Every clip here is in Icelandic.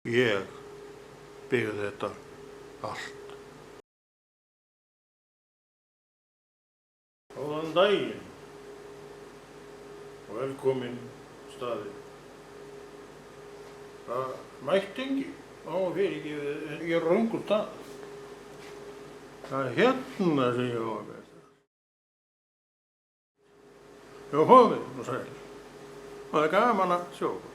Ég byggði þetta allt. Góðan daginn og velkomin staði. Það mætti enginn. Ég er röngur stað. Það er hérna sem ég á að vera. Já, komið nú sæl. Það er gaman að sjá okkur.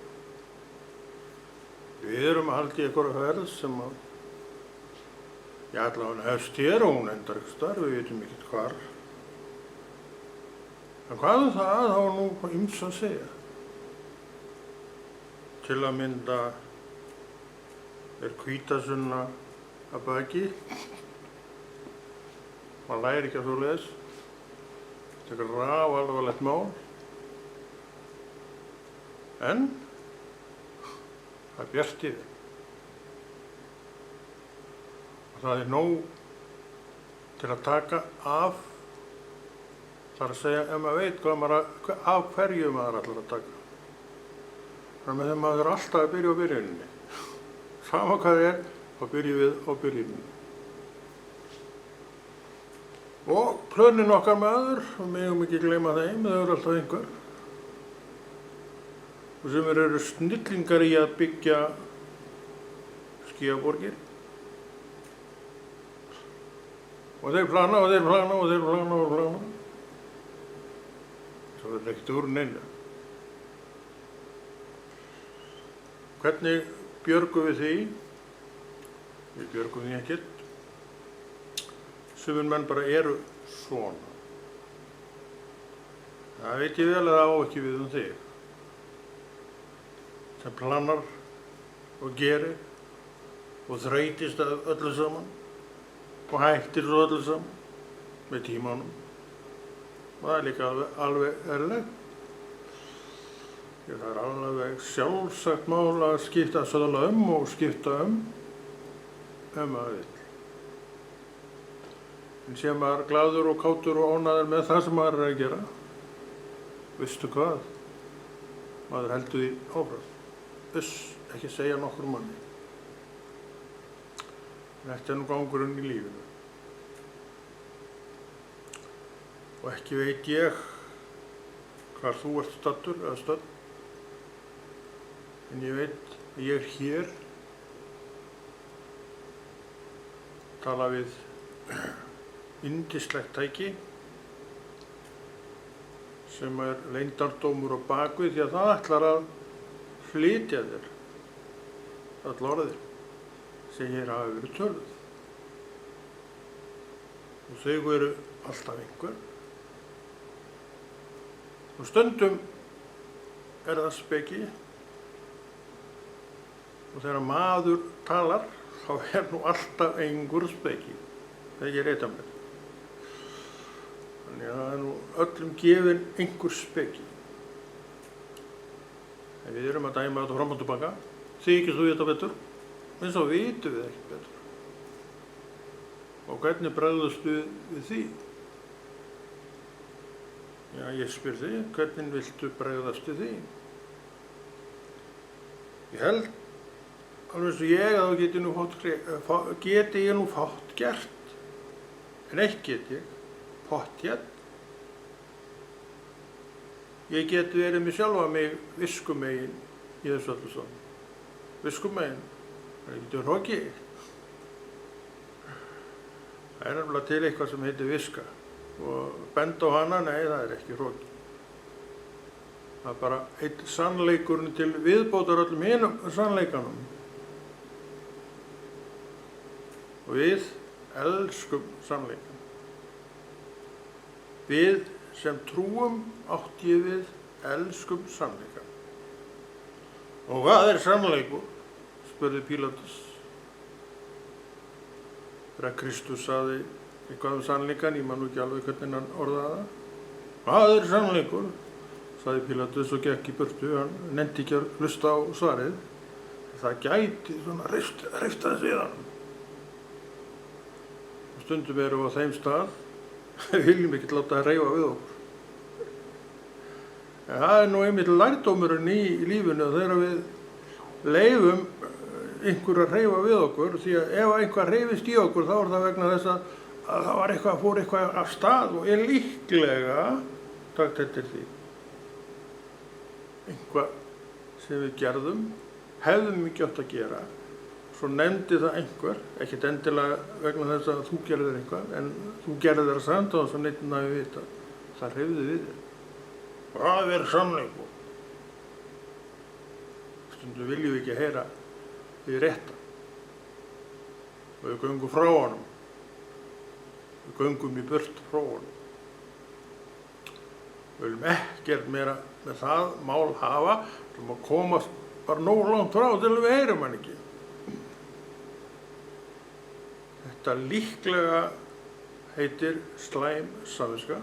Við erum að halda í einhverja ferð sem að allavega hefst hér og hún endar ekki starf, við vitum ekkert hvar. En hvað það, þá var nú ýmsu að segja. Til að mynda er Hvítasunna að baki. Man lærir ekki að svoleiðis. Þetta er grafalvarlegt mál. En það er bjart yfir. Og það er nóg til að taka af. Það er að segja, ef maður veit af hverju maður ætlar að taka. Þannig að maður er alltaf að byrja á byrjuninni. Sama hvað það er, þá byrjum við á byrjuninni. Og plönin okkar maður, og megum ekki gleyma þeim, þau eru alltaf einhver. Og sem eru snillingar í að byggja skýjaborgir. Og þeir plana og þeir plana og þeir plana og plana. Svo er ekkert úr neina. Hvernig björgum við því? Við björgum því ekkert. Sumir menn bara eru svona. Það veit ég vel að það á ekki við þig. Sem planar og gerir og þreytist af öllu saman og hættir svo öllu saman með tímanum. Og það er líka alveg eðlilegt. Það er alveg sjálfsagt mál að skipta söðla og skipta maður vill. En sé maður glaður og kátur og ánægður með það sem maður er að gera. Veistu hvað? Maður heldur því áfram. Ekki segja nokkur manni. Þetta er nú gangurinn í lífinu. Og ekki veit ég hvar þú ert staddur eða stödd. En ég veit að ég er hér. Tala við yndislegt tæki sem er leyndardómur á bakvið því að það ætlar að flytja þér öll orðir sem hér hafa verið töluð. Og þau eru alltaf einhver. Og stundum er það speki og þegar maður talar þá er nú alltaf einhver speki. Það er ekki rétt að mér. Þannig að það er nú öllum gefin einhver speki. En við erum að dæma þetta fram og tilbaka. Þykist þú þetta betur? En svo vitum við ekki betur. Og hvernig bregðast við því? Já, ég spyr þig, hvernig viltu bregðast við því? Ég held, alveg eins og ég, að þá geti ég nú fátt gert. En eitt get ég, pottþétt. Ég get verið með sjálfa mig viskumegin í þessu öllu saman. Viskumegin, það er ekki hroki. Það er nefnilega til eitthvað sem heitir viska. Og benda á hana, nei, það er ekki hroki. Það er bara einn sannleikurinn til viðbótar öllum hinum sannleikanum. Og við elskum sannleikan. Við sem trúum átt ég við elskum sannleikan. Og hvað er sannleikur? Spurði Pílatus. Þegar Kristus sagði eitthvað sannleikan, ég man nú ekki alveg hvernig hann orðaði það. Hvað er sannleikur? Sagði Pílatus og gekk í burtu, hann nennti ekki að hlusta á svarið. Það gæti svona riftaði síðan. Og stundum erum við á þeim stað, við viljum ekki láta það reifa við okkur. En það er nú einmitt lærdómurinn í lífinu þegar við leyfum einhver að hreyfa við okkur, því að ef einhver hreyfist í okkur þá það vegna þess að það var fór eitthvað af stað og líklega takt eftir því. Eitthvað sem við gerðum, hefðum ekki átt að gera, svo nefndi það einhver, ekkert endilega vegna þess að þú gerðir eitthvað, en þú gerðir það samt og svo neitt að við vita, það hreyfði við þér. Það er sannleikur. Stundum viljum við ekki heyra við rétta. Og við göngum frá honum. Við göngum í burt frá honum. Við viljum ekkert meira með það mál hafa, sem að komast bara nóg langt frá til við heyrum hann ekki. Þetta líklega heitir slæm samviska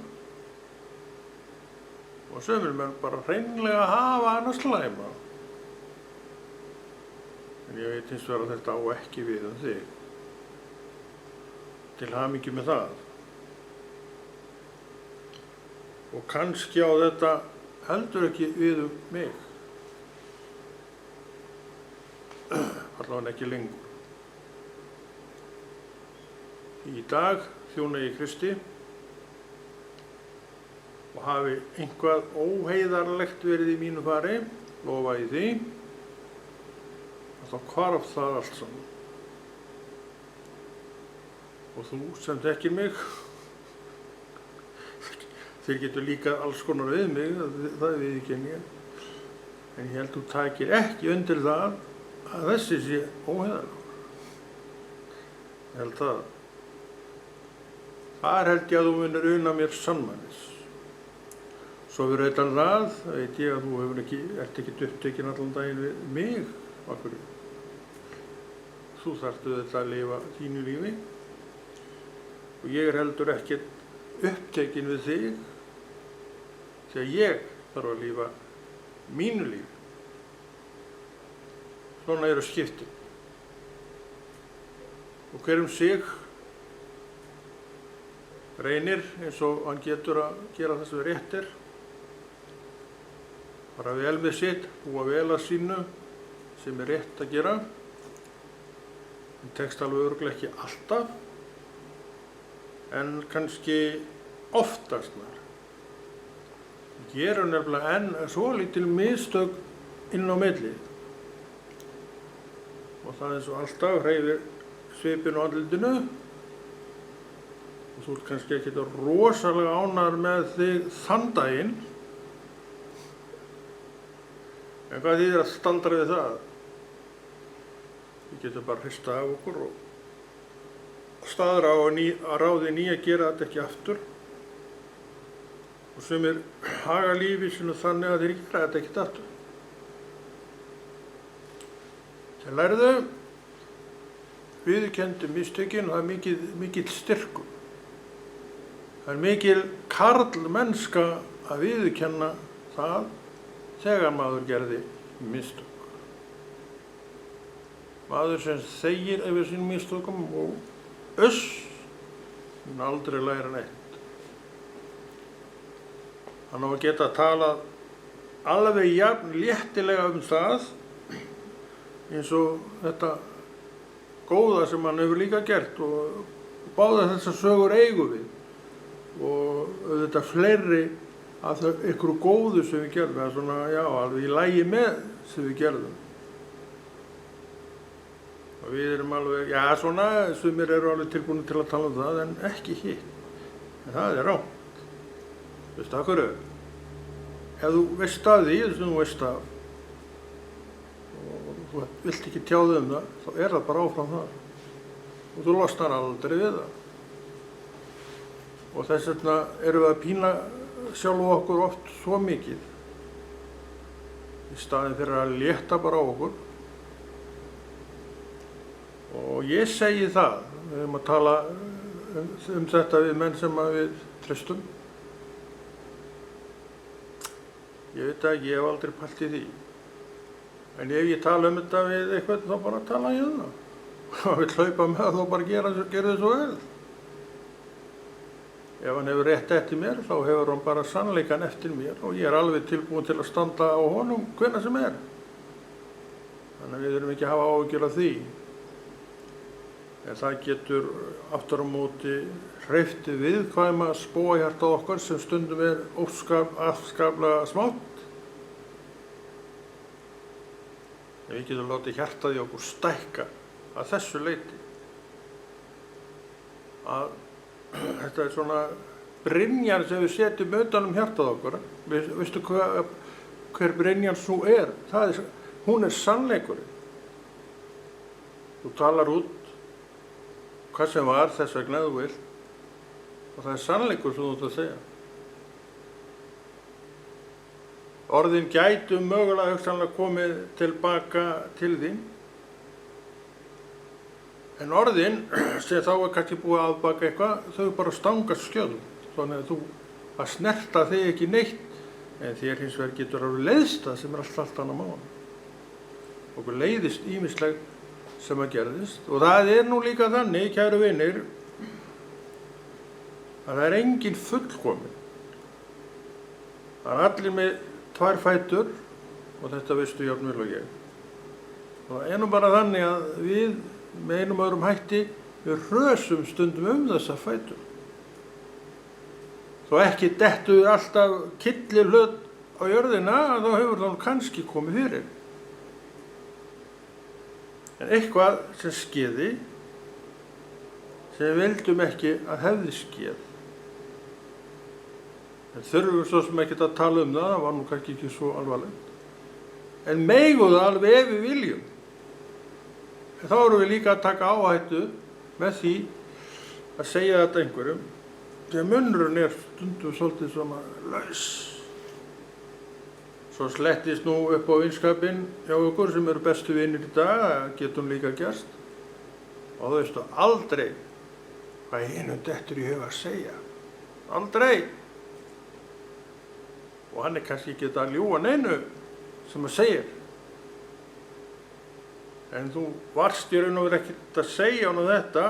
og sumir menn bara hreinlega hafa hana slæma. En ég veit hins vegar að þetta á ekki við þig. Til hamingju með það. Og kannski á þetta heldur ekki við mig. Allavega ekki lengur. Í dag þjóna ég Kristi og hafi einhvað óheiðarlegt verið í mínu fari, lofa ég því, að þá hvarf það allt saman. Og þú sem þekkir mig, þeir getur líka alls konar við mig, það viðurkenni ég, en ég held þú takir ekki undir það að þessi sé óheiðarlegur. Ég held það. Þar held ég að þú munir una mér sannmælis. Svo við rautan það, veit ég að þú ert ekki upptekinn allan daginn við mig. Akkur. Þú þarftu þetta að lifa þínu lífi. Og ég heldur ekkert upptekinn við þig, því að ég þarf að lifa mínu lífi. Svona eru skiptin. Og hver sig reynir eins og hann getur að gera það sem rétt er, fara vel með sitt, búa vel að sínu sem er rétt að gera. Það tekst alveg örugglega ekki alltaf, en kannski oftast nær. Gerum nefnilega enn svolítil mistök inn á milli. Og það er svo alltaf hreyfir svipinn á andlitinu. Og þú ert kannski ekkert rosalega ánægður með þig þann daginn. En hvað þýðir að staldra við það? Við getum bara hrista af okkur og staðra á að ráði ný að gera þetta ekki aftur. Og sumir haga lífi sínu þannig að þeir gera þetta ekki aftur. Þeir lærðu, viðurkenndu mistökin, og það er mikill styrkur. Það er mikil karlmennska að viðurkenna það þegar maður gerði mistök. Maður sem þegir yfir sínum mistökum og mun aldrei læra neitt. Hann á að geta talað alveg jafn léttilega það eins og þetta góða sem hann hefur líka gert og báða þessar sögur eigum við. Og auðvitað fleiri af ykkur góðu sem við gerðum, eða svona, já, alveg í lagi með sem við gerðum. Og við erum alveg, já, svona, sumir eru alveg tilbúin til að tala það, en ekki hitt. En það er rangt. Veistu af hverju? Ef þú veist af því, sem þú veist af, og þú vilt ekki tjáðu það, þá er það bara áfram það. Og þú losnar aldrei við það. Og þess vegna erum við að pína sjálf okkur oft svo mikið í staðinn fyrir að létta bara á okkur. Og ég segi það, við höfum að tala þetta við menn sem við treystum. Ég veit að ég hef aldrei pælt í því. En ef ég tala þetta við eitthvað, þá bara tala ég það. Og við hlaupa með það, þá bara gera þið svo vel. Ef hann hefur rétt eftir mér, þá hefur hann bara sannleikann eftir mér og ég er alveg tilbúin til að standa á honum hvenær sem er. Þannig að við þurfum ekki að hafa áhyggjur af því. En það getur aftur á móti hreyft viðkvæma spóahjartað okkar sem stundum afskaplega smátt. En við getum látið hjartað í okkur stækka að þessu leyti. Að þetta svona brynjan sem við setjum utan hjartað okkar. Veistu hver brynjan svo er? Hún er sannleikurinn. Þú talar út hvað sem var þess vegna þú vilt og það er sannleikur sem þú ert að segja. Orðin gætu mögulega hugsanlega komið tilbaka til þín, en orðin sem þá er kannski búið að afbaka eitthvað, þau bara stangast skjöld, þannig að það snerta þig ekki neitt, en þér hins vegar getur alveg leiðst það sem er allt annað mál. Okkur leiðist ýmislegt sem að gerðist, og það er nú líka þannig, kæru vinir, að það er engin fullkomin. Það er allir með 2 fætur, og þetta veistu jafn vel og ég. Og það er nú bara þannig að við með einum öðrum hætti við hrösum stundum þessa fætur. Þó ekki dettur alltaf kyllir hlut á jörðina, þá hefur það kannski komið fyrir. En eitthvað sem skeði, sem við vildum ekki að hefði skeð. En þurfum svo sem ekki að tala það var nú kannski ekki svo alvarlegt. En megum það alveg ef við viljum. En þá erum við líka að taka áhættu með því að segja þetta einhverjum, því að munnurinn er stundum svolítið svona laus. Svo slettist nú upp á vinskapinn hjá ykkur sem eru bestu vinir í dag, það getur líka gerst. Og þú veistu aldrei hvað hinum dettur í hug að segja. Aldrei. Og hann er kannski ekki að ljúga neinu sem að segja. En þú varst í raun og veru ekkert að segja hann þetta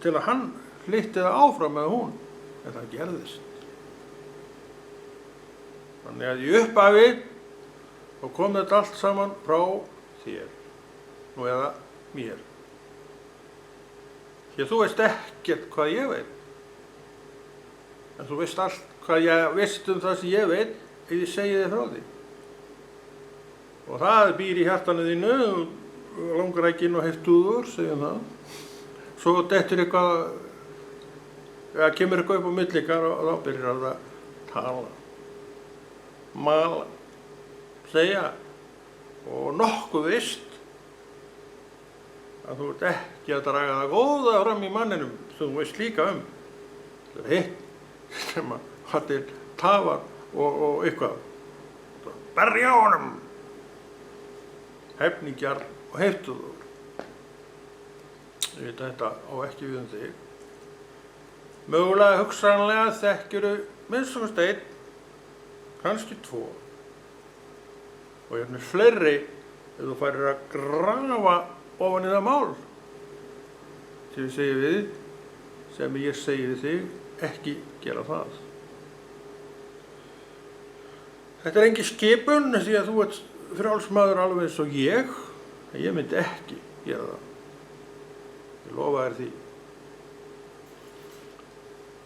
til að hann hlytti það áfram með hún. En það gerðist. Þannig að í upphafi og kom þetta allt saman frá þér, nú eða mér. Því að þú veist ekkert hvað ég veit, en þú veist allt hvað ég veist það sem ég veit ef ég segi þér frá því. Og það býr í hjartanu þínu, langrækin og heiftúður, segjum það. Svo dettur eitthvað, eða kemur eitthvað upp á millikar og þá byrjar það að tala, mala, segja og nokkuð veist að þú ert ekki að draga það góða fram í manninum sem þú veist líka Það er hitt sem að það til tafar og eitthvað. Berja á honum! Hefningjar og heiftuður. Ég veit að þetta á ekki við þig. Mögulega hugsanlega þekkjuru minnst og einn, kannski 2. Og hérna fleiri ef þú færir að grafa ofan í það mál sem ég segi við þig, ekki gera það. Þetta er engin skipun því að þú ert frjáls maður alveg eins og ég, en ég myndi ekki gera það. Ég lofa þér því.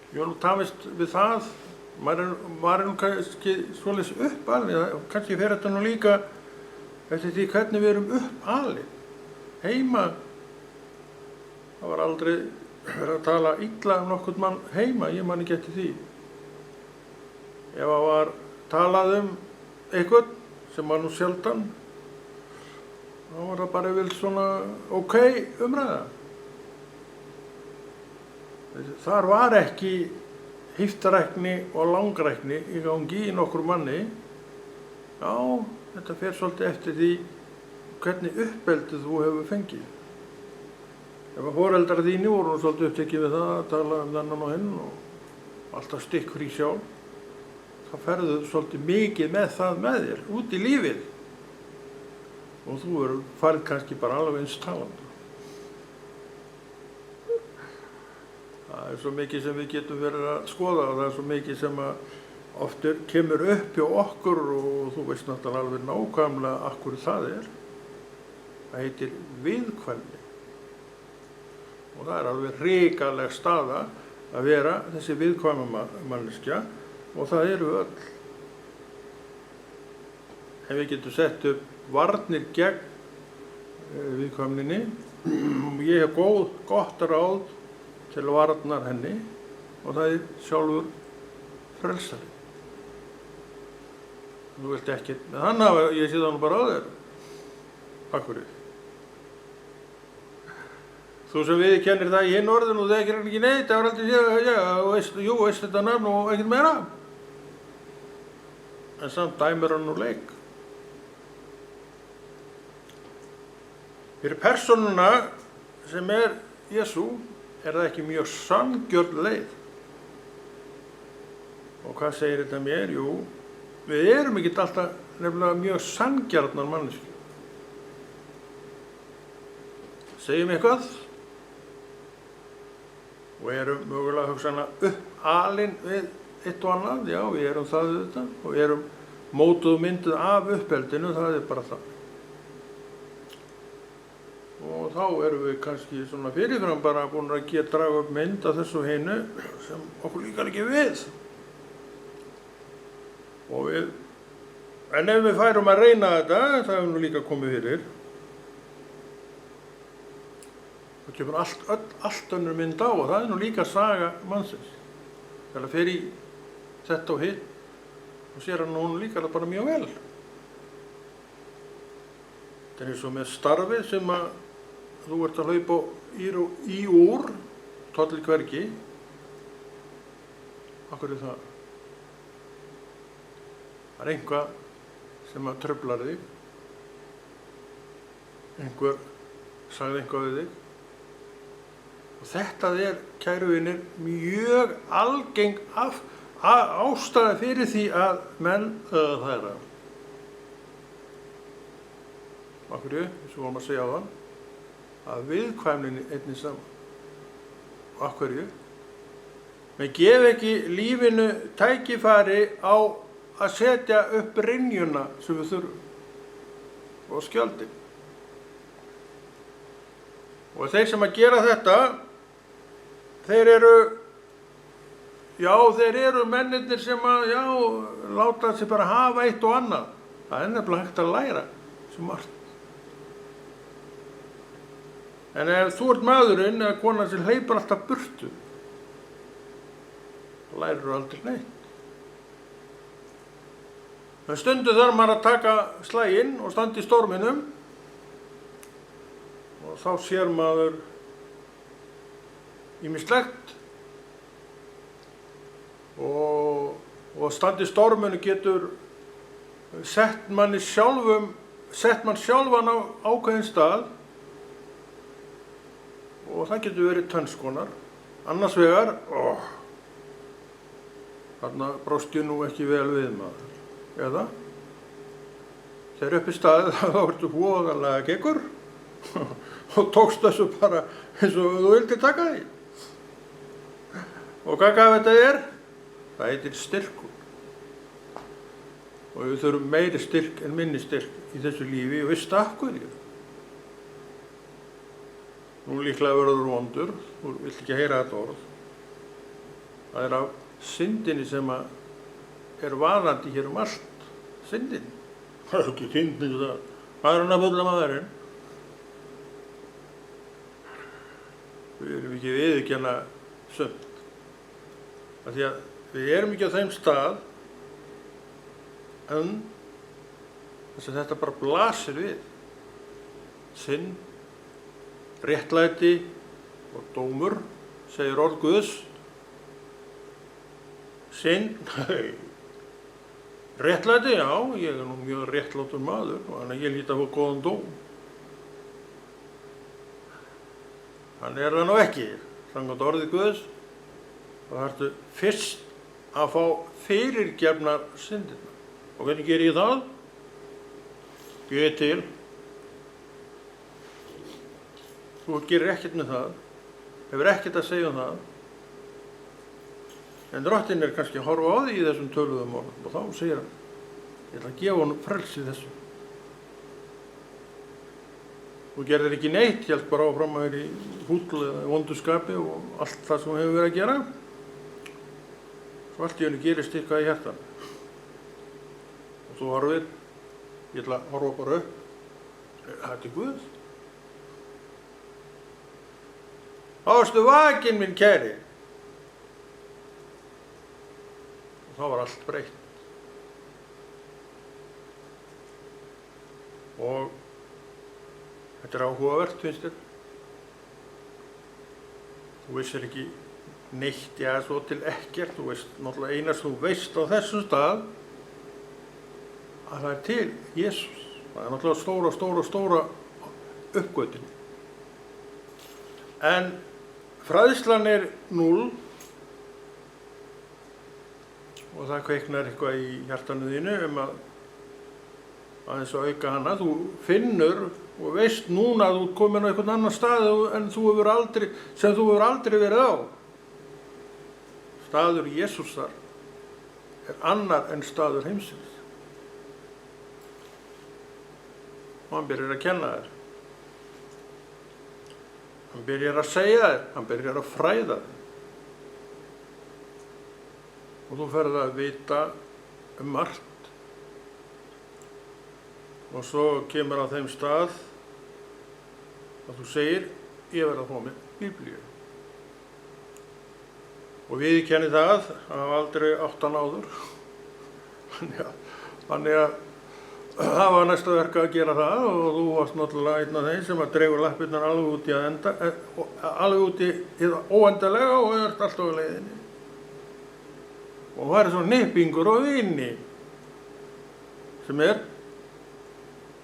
Ég var nú tamist við það, maður er nú kannski svoleiðis uppalinn, kannski fer þetta nú líka eftir því hvernig við erum uppalinn. Heima, það var aldrei verið að tala illa nokkurn mann heima, ég man ekki eftir því. Ef það var talað einhvern sem var nú sjaldan, þá var það bara vel svona ok umræða. Þar var ekki hiftarækni og langrækni í gangi í nokkur manni. Já, þetta fer svolítið eftir því hvernig uppeldið þú hefur fengið. Ef að foreldrar þínu voru svolítið upptekið við það að tala þennan og hinn og alltaf stikkfrí sjálf, þá ferðu svolítið mikið með það með þér, út í lífið. Og þú farið kannski bara alveg eins talandi. Það er svo mikið sem við getum verið að skoða og það er svo mikið sem að oftur kemur upp hjá okkur og þú veist náttúrulega alveg nákvæmlega af hverju það er. Það heitir viðkvæmni. Og það alveg hrikaleg staða að vera þessi viðkvæma manneskja og það eru öll. Ef við getum sett upp varnir gegn viðkvæmninni, ég hef gott ráð til varnar henni og það er sjálfur frelsari. Þú vilt ekki, þannig að ég sé það nú bara á þér. Takk fyrir. Þú sem viðurkennir það í hinn orðinu og þekkir ekki neitt, það var aldrei veist þetta nafn og ekkert meira. En samt dæmir hann úr leik. Fyrir persónuna sem er Jesú er það ekki mjög sanngjörn leið. Og hvað segir þetta mér? Jú, við erum ekki alltaf nefnilega mjög sanngjarnar manneskjur. Segjum eitthvað og erum mögulega hugsanlega uppalin við eitt og annað, já, við erum það þetta og erum mótuð og mynduð af uppeldinu, það er bara það. Og þá erum við kannski svona fyrirfram bara búin að draga upp mynd af þessu hinu sem okkur líkar ekki við. En ef við færum að reyna þetta, það hefur nú líka komið fyrir, þá kemur allt önnur mynd á og það er nú líka saga mannsins. Þegar fer í þetta og hitt og sér hann nú líka það bara mjög vel. Það er eins og með starfið sem að þú ert að hlaupa í úr, tollir hvergi. Af hverju það? Það er einhvað sem að truflar þig. Einhver sagði eitthvað við þig. Og þetta er, kæru vinir, mjög algeng ástæða fyrir því að menn þæra. Af hverju, eins og vorum að segja á þann, að viðkvæmninni einnig saman. Af hverju? Menn gef ekki lífinu tækifæri á að setja upp brynjuna sem við þurfum og skjöldin. Og þeir sem að gera þetta, þeir eru mennirnir sem að, láta sig bara hafa eitt og annað. Það er nefnilega hægt að læra svo margt. En ef þú ert maðurinn eða konan sem hleypur alltaf burtu, þá lærir þú aldrei neitt. En stundu þarf maður að taka slaginn og standa í storminum og þá sér maður ýmislegt og standi í storminu getur sett mann sjálfan á ákveðinn stað og það getur verið tvenns konar. Annars vegar, þarna brást ég nú ekki vel við maður. Eða, þegar upp í staðið þá ertu voðalega gekkur og tókst þessu bara eins og þú vildi taka því. Og hvað gaf þetta er? Það heitir styrkur. Og við þurfum meiri styrk en minni styrk í þessu lífi og veistu af hverju. Nú líklega verður þú vondur, þú vilt ekki heyra þetta orð. Það er af syndinni sem er vaðandi hér allt. Syndin. Það er ekki syndin það. Hvað er hann að fulla maðurinn? Við erum ekki viðurkenna sumt. Því að við erum ekki á þeim stað en þess að þetta bara blasir við. Synd, réttlæti og dómur, segir orð Guðs. Synd, réttlæti, já, ég er nú mjög réttlátur maður og þannig að ég hlýt að fá góðan dóm. Hann er það nú ekki, samkvæmt orði Guðs. Það þarftu fyrst að fá fyrirgefnar syndirnar. Og hvernig ger ég það? Ég til. Þú gerir ekkert með það, hefur ekkert að segja um það. En drottinn er kannski að horfa á því í þessum töluðum orðum og þá segir hann, ég ætla að gefa honum frelsi þessu. Þú gerðir ekki neitt, hélt bara áfram að vera í húll eða vondu skapi og allt það sem þú hefur verið að gera. Svo allt í einu gerist eitthvað í hjartanu. Og þú horfir, ég ætla að horfa bara upp, þetta er Guð. Þá varstu vakinn, minn kæri. Og þá var allt breytt. Og þetta er áhugavert, finnst þér. Þú vissir ekki neitt, já, svo til ekkert. Þú veist, náttúrulega einast þú veist á þessum stað að það er til Jesús. Það er náttúrulega stóra uppgötvun. En fræðslan er 0 og það kveiknar eitthvað í hjartanu þínu aðeins að auka hana. Þú finnur og veist núna að þú ert komin á einhvern annan stað sem þú hefur aldrei verið á. Staður Jesúsar er annar en staður heimsins. Og hann byrjar að kenna þér. Hann byrjar að segja þér, hann byrjar að fræða þér. Og þú ferð að vita margt. Og svo kemur á þeim stað að þú segir, ég verð að fá mér Biblíu. Og viðurkenni það að hafa aldrei átt hann áður. Þannig að það var næsta verk að gera það og þú varst náttúrulega einn af þeim sem að dregur lappirnar alveg út í hið óendanlega og ert alltaf á leiðinni. Og það er svona nippingur og vini sem er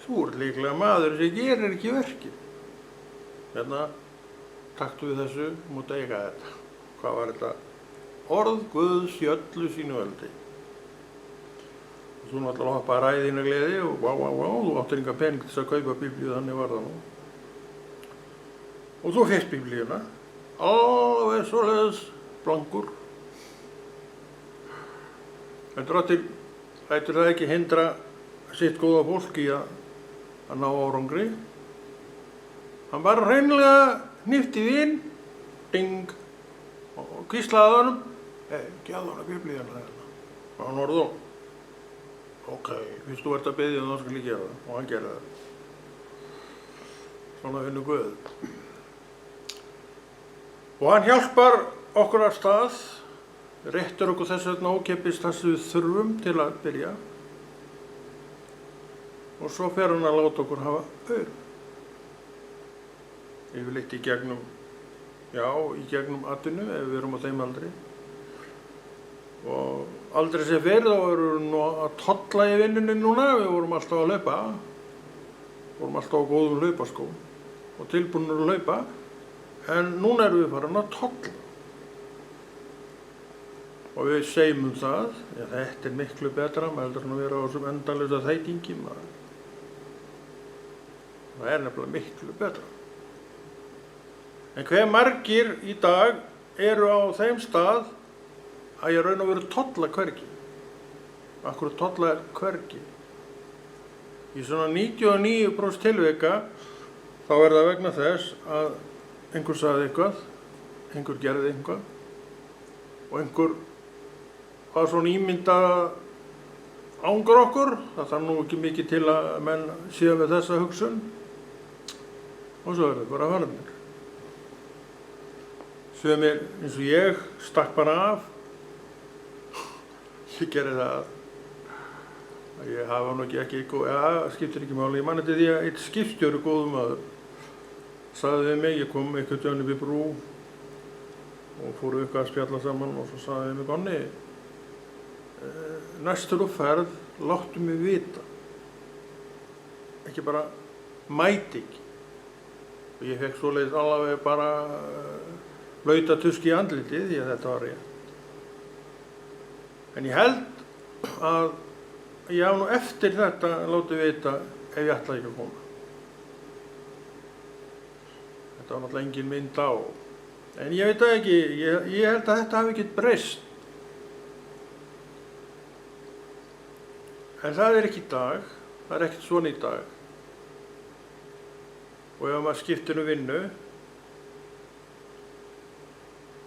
þú ert líklega maður sem gerir ekki verkið. Hérna, taktu við þessu, mútu eiga þetta. Hvað var þetta? Orð Guðs í öllu sínu veldi. Og þú náttúrulega hoppaði ræðina gleði og þú áttir enga pening til að kaupa Biblíu, þannig var það nú. Og þú fékkst Biblíuna, alveg svoleiðis blankur. En drottin lætur það ekki hindra sitt góða fólk í að ná árangri. Hann bara hreinlega hnippti við inn, ding, og hvíslaði honum, gefðu hana Biblíuna hérna. Og hann horfði á, ok, fyrst þú ert að biðja þá skal ég gera það, og hann gerði það. Svona finnur Guð. Og hann hjálpar okkur af stað, réttir okkur þess vegna ókeypis það sem við þurfum til að byrja. Og svo fer hann að láta okkur hafa aur. Yfirleitt í gegnum atvinnu ef við erum á þeim aldri. Og aldrei sem fyrir þá erum við nú að tolla í vinnunni núna, við vorum alltaf að hlaupa. Vorum alltaf á góðum hlaupaskóm og tilbúnir að hlaupa. En núna erum við farin að tolla. Og við segjum það, ja, þetta er miklu betra, maður heldur að vera á þessum endalausa þætingi. Það er nefnilega miklu betra. En hve margir í dag eru á þeim stað að ég raun og veru tolla hvergi. Akkur tolla er hvergi. Í svona 99% tilvika þá er það vegna þess að einhver sagði eitthvað, einhver gerði eitthvað og einhver var svona ímynda ángur okkur. Það þarf nú ekki mikið til að menn séu með þessa hugsun og svo er það bara farnir. Sumir eins og ég stakk bara af. Ég gerði það að ég hafa nú ekki skiptir ekki máli. Ég man eftir því að einn skipstjóri góðum maður sagði við mig, ég kom einhvern veginn upp í brú og fóru eitthvað að spjalla saman og svo sagði við mig, Bonni, næstur þú ferð, láttu mig vita. Ekki bara mæti ekki. Og ég fekk svoleiðis alveg bara blauta tusk í andlitið því að þetta var rétt. En ég held að ég haf nú eftir þetta látið vita ef ég ætlaði ekki að koma. Þetta var náttúrulega engin mynd á. En ég veit það ekki, ég held að þetta hafi ekkert breyst. En það er ekki í dag, það er ekkert svona í dag. Og ef maður skiptir vinnu,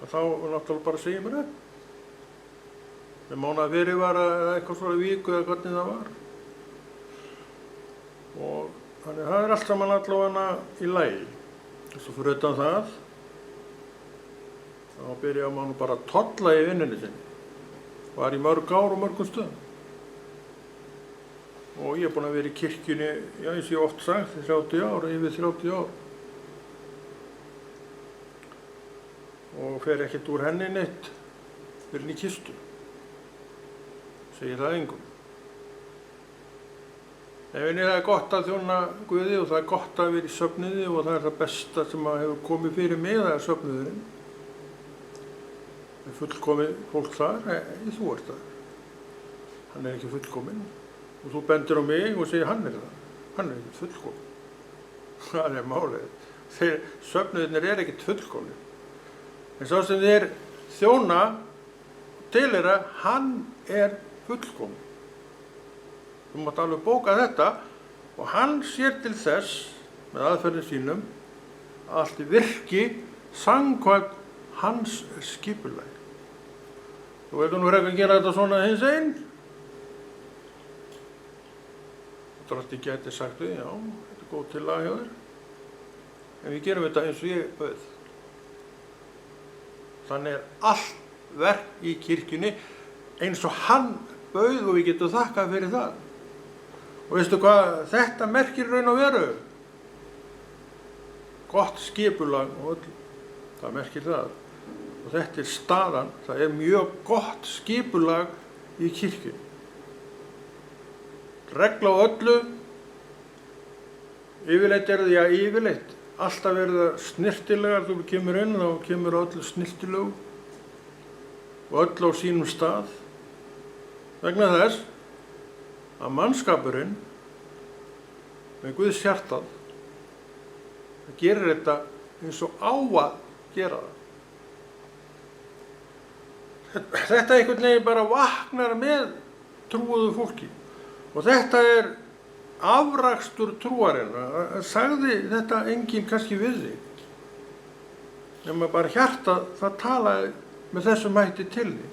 þá náttúrulega bara segir mér upp. Með mánaða fyrirvara eða eitthvað svona viku eða hvernig það var. Og þannig það allt saman allavega í lagi. Svo fyrir utan það, þá byrjaði maður bara að tolla í vinnunni sinni. Var í mörg ár og mörgum stöðum. Og ég er búinn að vera í kirkjunni, já eins og ég oft sagt, 30 ár, yfir 30 ár. Og fer ekkert úr henni neitt fyrir inn í kistu. Segir það engum. En það er gott að þjóna Guði og það er gott að vera í söfnuði og það er það besta sem hefur komið fyrir mig, það er söfnuðurinn. Það er fullkomið fólk þar, þú ert það. Hann er ekki fullkominn. Og þú bendir á mig og segir hann er það. Hann er ekkert fullkominn. Það er málið. Söfnuðirnir er ekkert fullkominn. En sá sem þér þjóna til þeirra, hann er fullkominn. Þú mátt alveg bóka þetta og hann sér til þess með aðferðum sínum að allt virki samkvæmt hans skipulagi. Þú veitum nú frekar að gera þetta svona hins einn. Drottinn gæti sagt við, já, þetta er góð tillaga hjá þér. En við gerum þetta eins og ég bauð. Þannig er allt verk í kirkjunni eins og hann bauð og við getum þakkað fyrir það. Og veistu hvað þetta merkir raun og veru? Gott skipulag og öll. Það merkir það. Og þetta er staðan, það er mjög gott skipulag í kirkjunni. Regla á öllu, yfirleitt er það, já yfirleitt, alltaf er það snyrtilegar, þú kemur inn þá kemur öllu snyrtilegu og öllu á sínum stað. Vegna þess að mannskapurinn með Guðs hjartað gerir þetta eins og á að gera það. Þetta einhvern veginn bara vaknar með trúuðu fólki. Og þetta er afrakstur trúarinnar. Sagði þetta enginn kannski við þig. Nema bara hjartað, það talaði með þessum hætti til þig.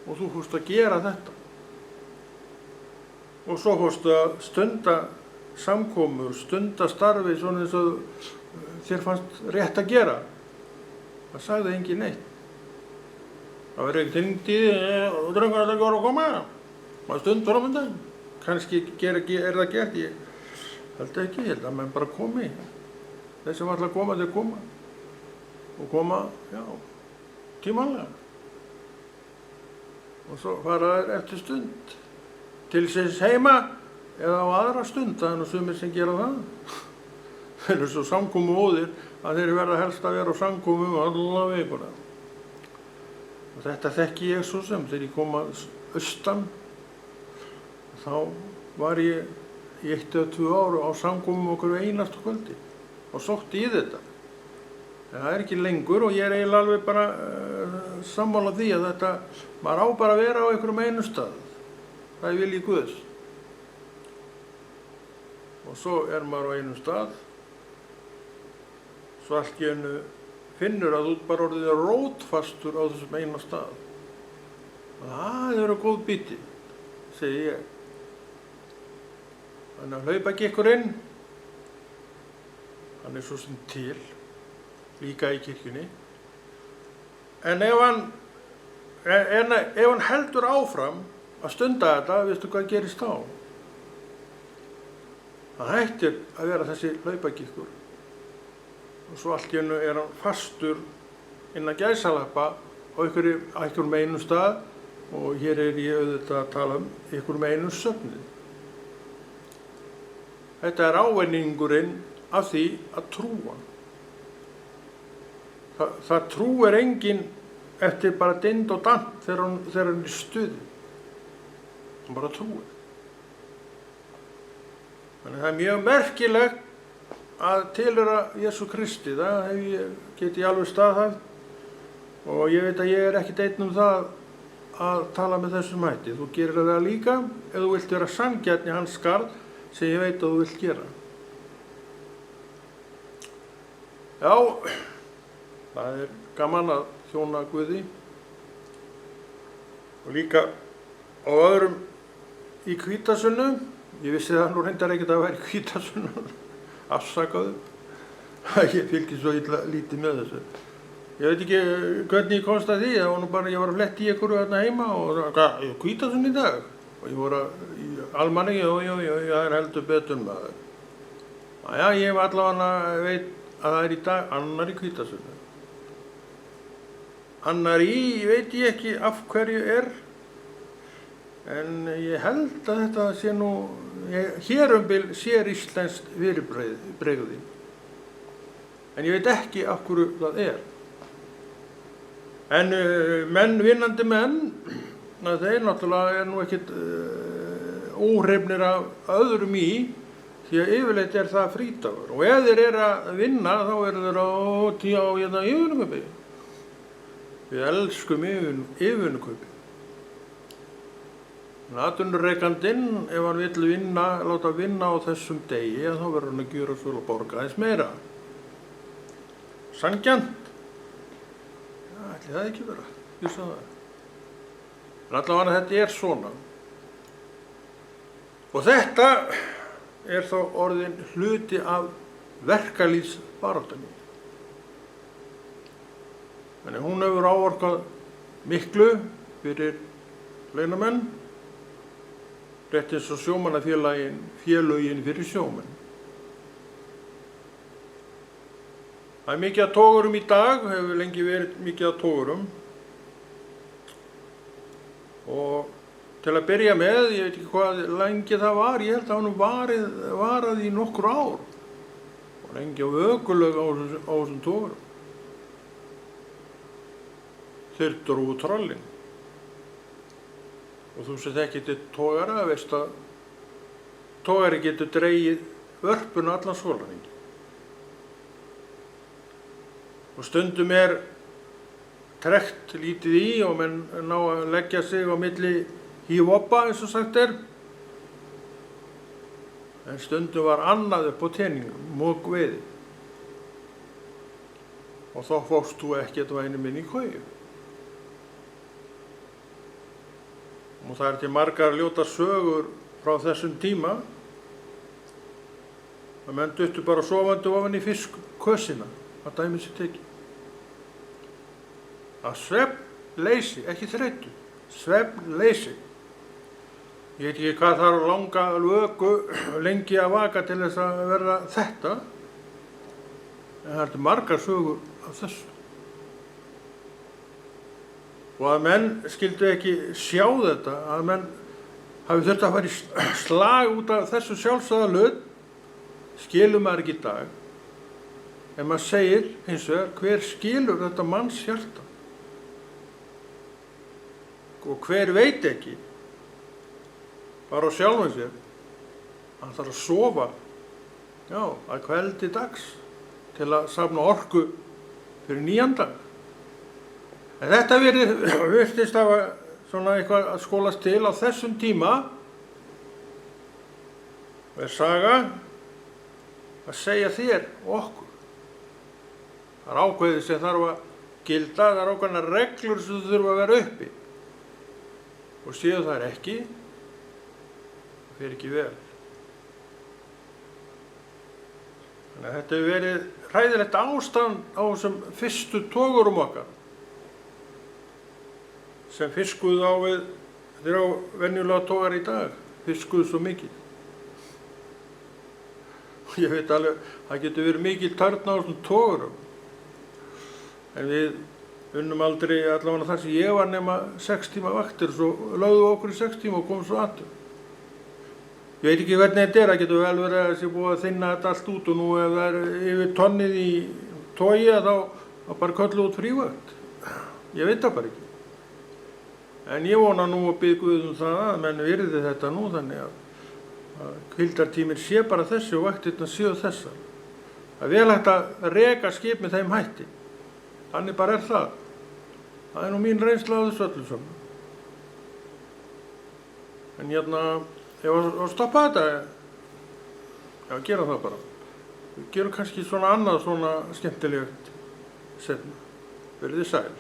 Og þú fórst að gera þetta. Og svo fórstu að stunda samkomur, stunda starfi svona eins og þér fannst rétt að gera. Það sagði enginn neitt. Það verður ekkert hringt í þig, drengur þetta ekki að koma. Maður stund framöndan, kannski er það gert, ég held ekki, ég held að menn bara komi. Þeir sem ætla að koma, þeir koma. Og koma, já, tímanlega. Og svo fara þeir eftir stund. Til síns heima eða á aðra stund, það er nú sumir sem gera það. Þeir eru svo samkomumóðir að þeir verða helst að vera á samkomum alla vikuna. Og þetta þekki ég svo sem þegar ég kom að austan. Þá var ég í 1 eða 2 ár á samkomum okkur einasta kvöldi og sótti í þetta. En það er ekki lengur og ég er eiginlega alveg bara sammála því að þetta, maður á bara að vera á einhverjum einu stað. Það er vilji Guðs. Og svo er maður á einum stað, svo allt í einu finnur að þú bara orðið rótfastur á þessum eina stað. Það eru góð biti, segi ég. Þannig að hlaupagikkurinn, hann er svo sem til, líka í kirkjunni. En ef hann heldur áfram að stunda þetta, veistu hvað gerist þá? Hann hættir að vera þessi hlaupagikkur. Og svo allt í einu er hann fastur innan gæsalappa á einhverjum einum stað og hér er ég auðvitað að tala um einhverjum einum söfnuði. Þetta er ávinningurinn af því að trúa. Það trúir enginn eftir bara dind og dant þegar hann er í stuði. Hann bara trúir. Þannig það er mjög merkilegt að tilheyra Jesú Kristi. Það get ég alveg staðhæft og ég veit að ég er ekkert einn um það að tala með þessum hætti. Þú gerir það líka ef þú vilt vera sanngjarn í hans skarð sem ég veit að þú vilt gera. Já, það gaman að þjóna Guði og líka á öðrum í Hvítasunnu. Ég vissi það nú reyndar ekkert að vera í Hvítasunnu, afsakaðu. Ég fylgist svo lítið með þessu. Ég veit ekki hvernig ég komst að því, það var nú bara, ég var að fletta í einhverju þarna heima og Hvítasunnu í dag. Og ég voru í almanni, það heldur betur maður. Ég allavega veit að það í dag annar í Hvítasunnu. Annar í veit ég ekki af hverju en ég held að þetta sé nú, hér bil sér íslenskt fyrirbrigði. En ég veit ekki af hverju það En vinnandi menn, þeir náttúrulega nú ekkert óhrifnir af öðrum í, því að yfirleitt það frídagur. Og ef þeir að vinna, þá þeir á yfirvinnukaupi. Við elskum yfirvinnukaupi. Atvinnurekandinn, ef hann vill láta vinna á þessum degi, þá verður hann að gjöra svo og borga aðeins meira. Sanngjarnt. Ætli það ekki vera, ég sagði það. En allavega þetta svona. Og þetta þá orðin hluti af verkalýðsbaráttunni. Þannig hún hefur áorkað miklu fyrir launamenn, rétt eins og sjómannafélögin fyrir sjómenn. Það mikið af togurum í dag, hefur lengi verið mikið af togurum. Og til að byrja með, ég veit ekki hvað lengi það var, ég held að hann varað í nokkur ár. Og lengi á ökulög á þessum togurum. Þeir drógu trollin. Og þú sem þekkir til togara, veist að togari getur dregið vörpuna allan sólarhringinn. Og stundum tregt lítið í og menn ná að leggja sig á milli hífoppa, eins og sagt En stundum var annað upp á teningum, mógveiði. Og þá fórst þú ekkert væni minn í koju. Og það til margar ljótar sögur frá þessum tíma. að menn duttu bara sofandi ofan í fiskkössina, að dæmi sér tekið. Að svefnleysi, ekki þreytu, svefnleysi. Ég veit ekki hvað þarf langa vöku lengi að vaka til þess að verða þetta, en það er margar sögur af þessu. Og að menn skildu ekki sjá þetta, að menn hafi þurft að fara í slag út af þessu sjálfsagða hlut, skilur maður ekki í dag. En maður segir hins vegar, hver skilur þetta manns hjarta? Og hver veit ekki, bara á sjálfum sér, hann þarf að sofa, já, að kveldi dags, til að safna orku fyrir nýjan dag. En þetta virtist hafa svona eitthvað að skólast til á þessum tíma, og saga að segja þér og okkur. Það er ákveðið sem þarf að gilda, það er ákveðnar reglur sem þú þurfa að vera uppi. Og séu það ekki, það fer ekki vel. Þannig að þetta hefur verið hræðilegt ástand á þessum fyrstu togurum okkar, sem fiskuðu á við, þeir á venjulega togar í dag, fiskuðu svo mikið. Ég veit alveg, það getur verið mikið törn á þessum togurum. En við unnum aldrei allavega þar sem ég var nema 6 tíma vaktir, svo lögðu okkur í 6 tíma og komum svo aftur. Ég veit ekki hvernig þetta það getur vel verið að þessi búið að þynna þetta allt út og nú ef það yfir tonnið í togi þá bara köllu út frívakt. Ég veit það bara ekki. En ég vona nú og bið Guð það að menn virði þetta nú þannig að hvíldartíminn sé bara þessi og vaktirnar séu þessar. Það er vel hægt að reka skip með þeim hætti. Þannig bara það. Það er nú mín reynsla á þessu öllu saman. En hérna, ef að stoppa þetta, já, gera það bara. Við gerum kannski svona annað svona skemmtilegt seinna. Verið þið sæl.